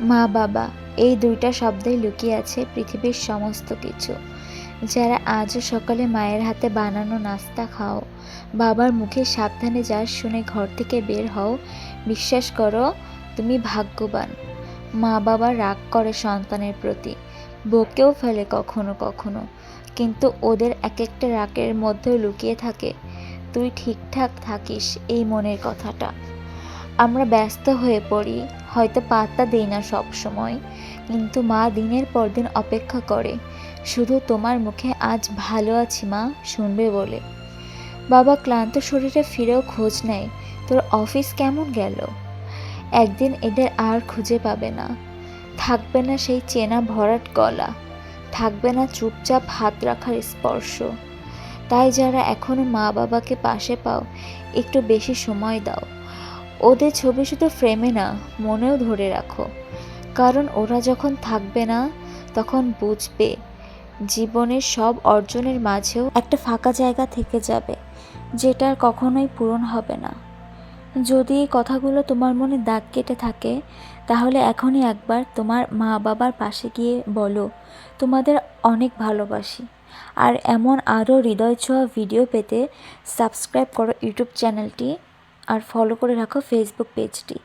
মা বাবা এই দুইটা শব্দেই লুকিয়ে আছে পৃথিবীর সমস্ত কিছু। যারা আজও সকালে মায়ের হাতে বানানো নাস্তা খাও, বাবার মুখে সাবধানে যাস শুনে ঘর থেকে বের হও, বিশ্বাস করো তুমি ভাগ্যবান। মা বাবা রাগ করে সন্তানের প্রতি, বকেও ফেলে কখনো কখনো, কিন্তু ওদের এক একটা রাগের মধ্যেও লুকিয়ে থাকে তুই ঠিকঠাক থাকিস এই মনের কথাটা। আমরা ব্যস্ত হয়ে পড়ি, হয়তো পাত্তা দেই না সব সময়, কিন্তু মা দিনের পর দিন অপেক্ষা করে শুধু তোমার মুখে আজ ভালো আছি মা শুনবে বলে। বাবা ক্লান্ত শরীরে ফিরেও খোঁজ নেয় তোর অফিস কেমন গেল। একদিন এদের আর খুঁজে পাবে না, থাকবে না সেই চেনা ভরাট গলা, থাকবে না চুপচাপ হাত রাখার স্পর্শ। তাই যারা এখনো মা বাবাকে পাশে পাও, একটু বেশি সময় দাও। ওদের ছবি শুধু ফ্রেমে না, মনেও ধরে রাখো, কারণ ওরা যখন থাকবে না তখন বুঝবে জীবনের সব অর্জনের মাঝেও একটা ফাঁকা জায়গা থেকে যাবে, যেটা আর কখনোই পূরণ হবে না। যদি এই কথাগুলো তোমার মনে দাগ কেটে থাকে, তাহলে এখনই একবার তোমার মা বাবার পাশে গিয়ে বলো তোমাদের অনেক ভালোবাসি। আর এমন আরও হৃদয় ছোঁয়া ভিডিও পেতে সাবস্ক্রাইব করো ইউটিউব চ্যানেলটি, আর ফলো করে রাখো ফেসবুক পেজটি।